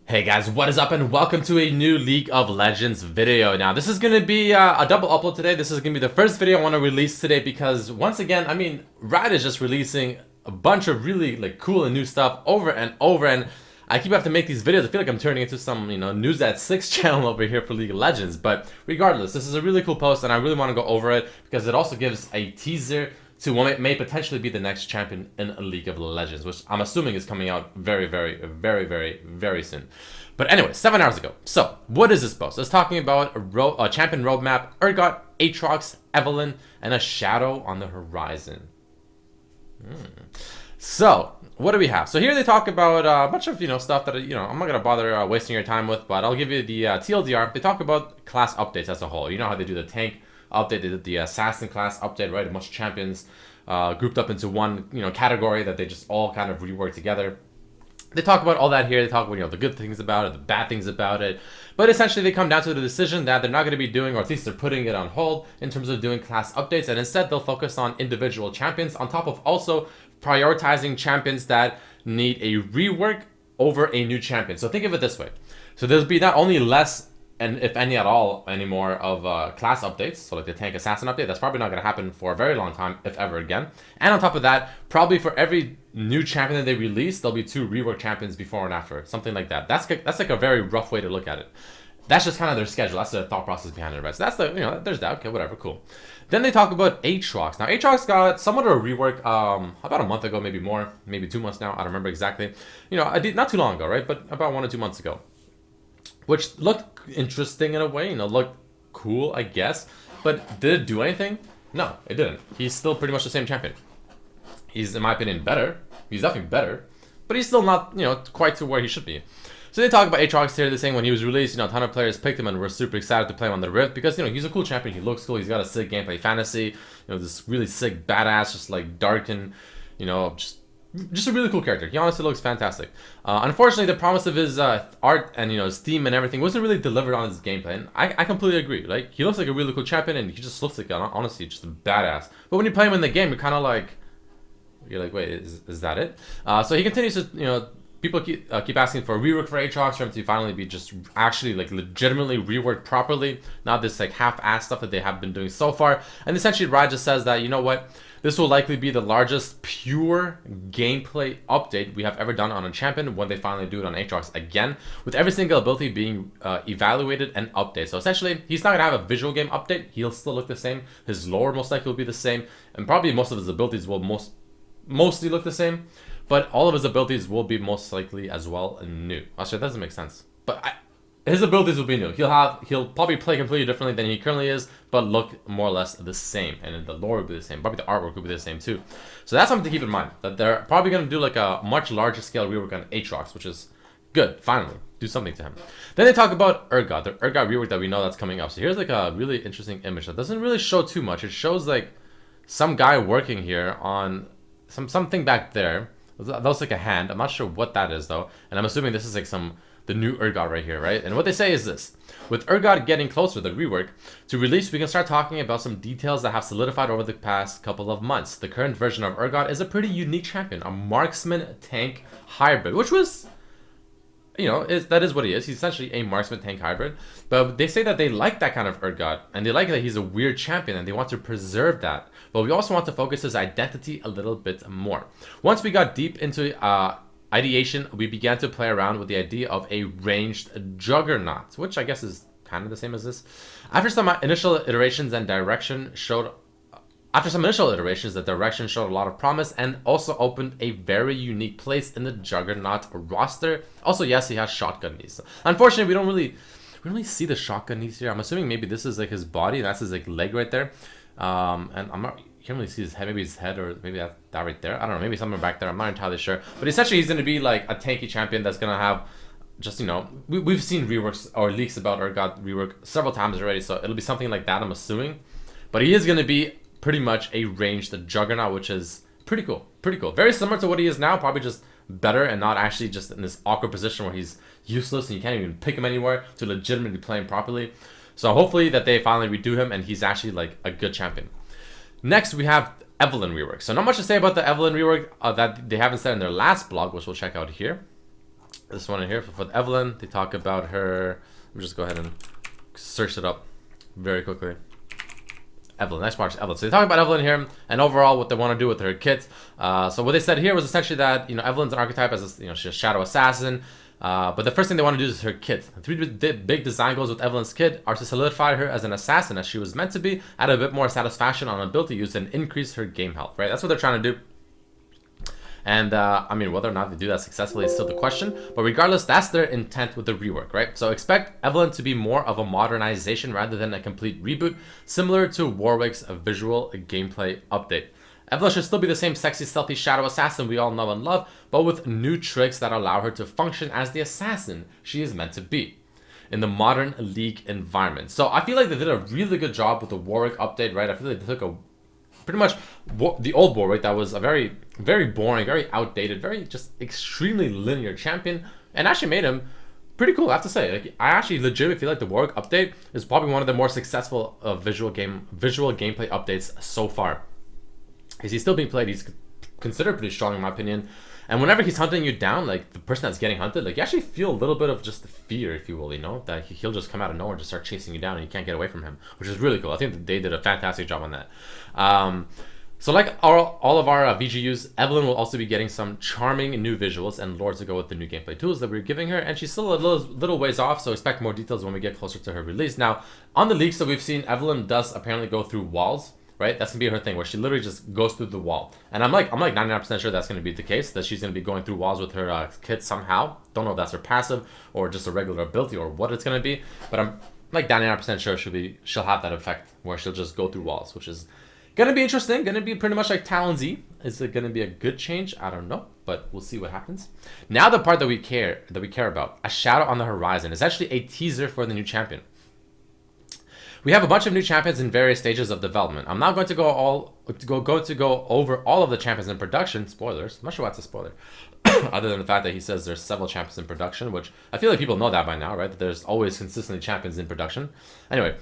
Hey guys, what is up and welcome to a new League of Legends video. Now this is going to be a double upload today. This is going to be the first video I want to release today because once again, I mean, Riot is just releasing a bunch of really cool and new stuff over and over, and I keep having to make these videos. I feel like I'm turning into some, News at 6 channel over here for League of Legends. But regardless, this is a really cool post and I really want to go over it because it also gives a teaser to what may potentially be the next champion in a League of Legends, which I'm assuming is coming out very soon. But anyway, 7 hours ago. So, what is this post? It's talking about a champion roadmap, Urgot, Aatrox, Evelynn, and a shadow on the horizon. So, what do we have? So here they talk about a bunch of, stuff that, I'm not going to bother wasting your time with, but I'll give you the TLDR. They talk about class updates as a whole. You know how they do the tank update, they did the assassin class update, right? A bunch of champions grouped up into one, category that they just all kind of rework together. They talk about all that here. They talk about, the good things about it, the bad things about it. But essentially, they come down to the decision that they're not going to be doing, or at least they're putting it on hold in terms of doing class updates. And instead, they'll focus on individual champions on top of also prioritizing champions that need a rework over a new champion. So think of it this way. So there'll be not only less, and if any at all anymore, of class updates, so like the tank assassin update, that's probably not going to happen for a very long time, if ever again. And on top of that, probably for every new champion that they release, there'll be 2 rework champions before and after, something like that. That's like a very rough way to look at it. That's just kind of their schedule. That's the thought process behind it, right? So that's the, there's that. Okay, whatever, cool. Then they talk about Aatrox. Now, Aatrox got somewhat of a rework about a month ago, maybe more, maybe 2 months now. I don't remember exactly. I did not too long ago, right? But about 1 or 2 months ago, which looked interesting in a way. Looked cool, I guess. But did it do anything? No, it didn't. He's still pretty much the same champion. He's, in my opinion, better. He's definitely better, but he's still not, quite to where he should be. So they talk about Aatrox here. They're saying when he was released, a ton of players picked him and were super excited to play him on the Rift because, he's a cool champion. He looks cool. He's got a sick gameplay fantasy. This really sick badass, just like dark and, just a really cool character. He honestly looks fantastic. Unfortunately, the promise of his art and, his theme and everything wasn't really delivered on his gameplay. And I completely agree. Like, he looks like a really cool champion and he just looks like, honestly, just a badass. But when you play him in the game, you're kind of like, wait, is that it? So he continues to, people keep asking for a rework for Aatrox, for him to finally be just actually legitimately reworked properly, not this half-assed stuff that they have been doing so far. And essentially, Riot just says that, this will likely be the largest pure gameplay update we have ever done on a champion when they finally do it on Aatrox again, with every single ability being evaluated and updated. So essentially, he's not going to have a visual game update. He'll still look the same. His lore most likely will be the same, and probably most of his abilities will mostly look the same, but all of his abilities will be most likely as well new. Actually, that doesn't make sense. But his abilities will be new. He'll probably play completely differently than he currently is, but look more or less the same. And the lore will be the same. Probably the artwork will be the same too. So that's something to keep in mind. That they're probably going to do a much larger scale rework on Aatrox, which is good. Finally, do something to him. Then they talk about Urgot, the Urgot rework that we know that's coming up. So here's a really interesting image that doesn't really show too much. It shows some guy working here on something back there. That looks like a hand. I'm not sure what that is though, and I'm assuming this is the new Urgot right here, right? And what they say is this: with Urgot getting closer, the rework to release, we can start talking about some details that have solidified over the past couple of months. The current version of Urgot is a pretty unique champion, a marksman tank hybrid, which was, that is what he is. He's essentially a marksman tank hybrid. But they say that they like that kind of Urgot, and they like that he's a weird champion, and they want to preserve that. But we also want to focus his identity a little bit more. Once we got deep into ideation, we began to play around with the idea of a ranged juggernaut, which I guess is kind of the same as this. After some initial iterations, the direction showed a lot of promise and also opened a very unique place in the Juggernaut roster. Also, yes, he has shotgun knees. Unfortunately, we don't really see the shotgun knees here. I'm assuming maybe this is his body, and that's his leg right there. And you can't really see his head, maybe his head, or maybe that right there. I don't know, maybe somewhere back there. I'm not entirely sure. But essentially, he's going to be a tanky champion that's going to have just, we've seen reworks or leaks about Urgot rework several times already, so it'll be something like that, I'm assuming. But he is going to be pretty much a ranged juggernaut, which is pretty cool. Very similar to what he is now, probably just better and not actually just in this awkward position where he's useless and you can't even pick him anywhere to legitimately play him properly. So hopefully that they finally redo him and he's actually a good champion. Next, we have Evelynn rework. So not much to say about the Evelynn rework that they haven't said in their last blog, which we'll check out here. This one in here for Evelynn. They talk about her. Let me just go ahead and search it up very quickly. Evelynn, next part is Evelynn. So they talk about Evelynn here, and overall what they want to do with her kit. So what they said here was essentially that, you know, Evelynn's an archetype as a, you know, she's a shadow assassin. But the first thing they want to do is her kit. The 3 big design goals with Evelynn's kit are to solidify her as an assassin as she was meant to be, add a bit more satisfaction on ability use, and increase her game health, right? That's what they're trying to do. And I mean, whether or not they do that successfully is still the question. But regardless, that's their intent with the rework, right? So expect Evelynn to be more of a modernization rather than a complete reboot, similar to Warwick's visual gameplay update. Evelynn should still be the same sexy, stealthy shadow assassin we all know and love, but with new tricks that allow her to function as the assassin she is meant to be in the modern League environment. So I feel like they did a really good job with the Warwick update, right? I feel like they took a pretty much the old Warwick that was a very, very boring, very outdated, very just extremely linear champion, and actually made him pretty cool, I have to say. Like, I actually legitimately feel like the Warwick update is probably one of the more successful visual gameplay updates so far. Because he's still being played, he's considered pretty strong in my opinion. And whenever he's hunting you down, like the person that's getting hunted, like you actually feel a little bit of just fear, if you will, you know, that he'll just come out of nowhere and just start chasing you down and you can't get away from him, which is really cool. I think that they did a fantastic job on that. So like all of our VGUs, Evelynn will also be getting some charming new visuals and lore to go with the new gameplay tools that we're giving her, and she's still a little ways off, so expect more details when we get closer to her release. Now, on the leaks that we've seen, Evelynn does apparently go through walls. Right, that's gonna be her thing, where she literally just goes through the wall, and I'm like 99% sure that's gonna be the case, that she's gonna be going through walls with her kit somehow. Don't know if that's her passive or just a regular ability or what it's gonna be, but I'm like 99% sure she'll have that effect where she'll just go through walls, which is gonna be interesting. Gonna be pretty much like Talon Z. Is it gonna be a good change? I don't know, but we'll see what happens. Now the part that we care about, a shadow on the horizon, is actually a teaser for the new champion. We have a bunch of new champions in various stages of development. I'm not going to go over all of the champions in production. Spoilers. I'm not sure why it's a spoiler. Other than the fact that he says there's several champions in production, which I feel like people know that by now, right? That there's always consistently champions in production. Anyway,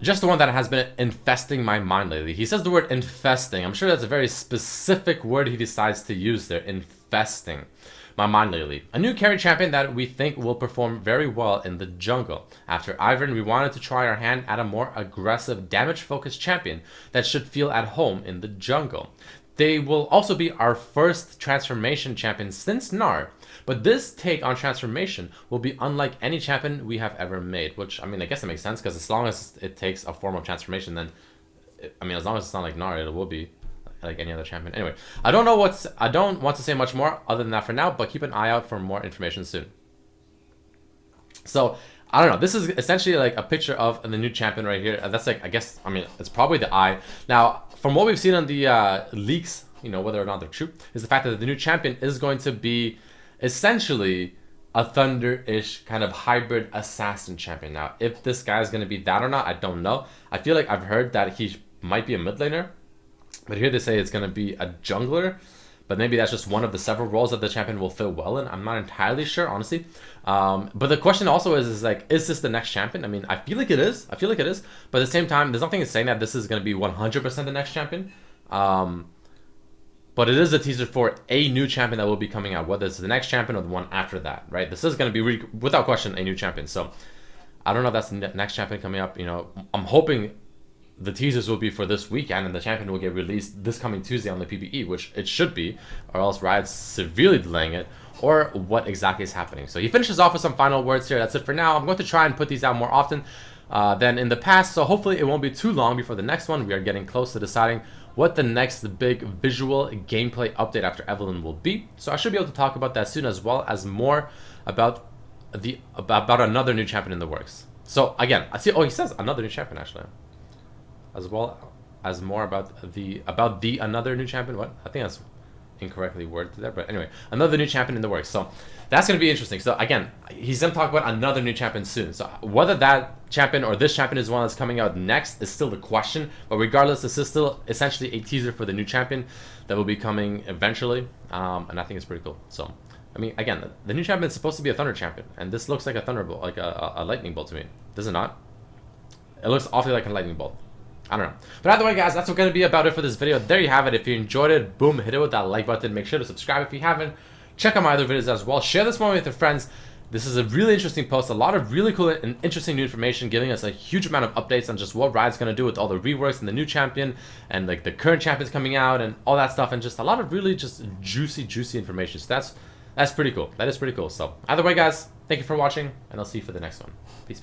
just the one that has been infesting my mind lately. He says the word infesting. I'm sure that's a very specific word he decides to use there. Infesting my mind lately. A new carry champion that we think will perform very well in the jungle. After Ivern, we wanted to try our hand at a more aggressive, damage-focused champion that should feel at home in the jungle. They will also be our first transformation champion since Gnar, but this take on transformation will be unlike any champion we have ever made, which, I mean, I guess it makes sense, because as long as it takes a form of transformation, then, I mean, as long as it's not like Gnar, it will be like any other champion. Anyway, I don't want to say much more other than that for now, but keep an eye out for more information soon. So I don't know, this is essentially like a picture of the new champion right here. That's like, I guess, I mean, it's probably the eye. Now, from what we've seen on the leaks, you know, whether or not they're true, is the fact that the new champion is going to be essentially a Thunder-ish kind of hybrid assassin champion. Now, if this guy is going to be that or not, I don't know. I feel like I've heard that he might be a mid laner, but here they say it's going to be a jungler, but maybe that's just one of the several roles that the champion will fit well in. I'm not entirely sure, honestly. But the question also is like, is this the next champion? I mean, I feel like it is. But at the same time, there's nothing saying that this is going to be 100% the next champion. But it is a teaser for a new champion that will be coming out, whether it's the next champion or the one after that, right? This is going to be, without question, a new champion. So I don't know if that's the next champion coming up. You know, I'm hoping the teasers will be for this weekend and the champion will get released this coming Tuesday on the PBE, which it should be, or else Riot's severely delaying it, or what exactly is happening. So he finishes off with some final words here. That's it for now. I'm going to try and put these out more often than in the past, so hopefully it won't be too long before the next one. We are getting close to deciding what the next big visual gameplay update after Evelynn will be. So I should be able to talk about that soon, as well as more about another new champion in the works. So again, I see. Oh, he says another new champion actually, as well as more about the another new champion. What? I think that's incorrectly worded there, but anyway, another new champion in the works. So that's going to be interesting. So again, he's going to talk about another new champion soon. So whether that champion or this champion is one that's coming out next is still the question. But regardless, this is still essentially a teaser for the new champion that will be coming eventually. And I think it's pretty cool. So, I mean, again, the new champion is supposed to be a Thunder champion. And this looks like a Thunderbolt, like a Lightning Bolt to me. Does it not? It looks awfully like a Lightning Bolt. I don't know. But either way, guys, that's going to be about it for this video. There you have it. If you enjoyed it, boom, hit it with that like button. Make sure to subscribe if you haven't. Check out my other videos as well. Share this one with your friends. This is a really interesting post. A lot of really cool and interesting new information, giving us a huge amount of updates on just what Riot's going to do with all the reworks and the new champion and like the current champions coming out and all that stuff, and just a lot of really just juicy information. So that's pretty cool. That is pretty cool. So either way, guys, thank you for watching, and I'll see you for the next one. Peace.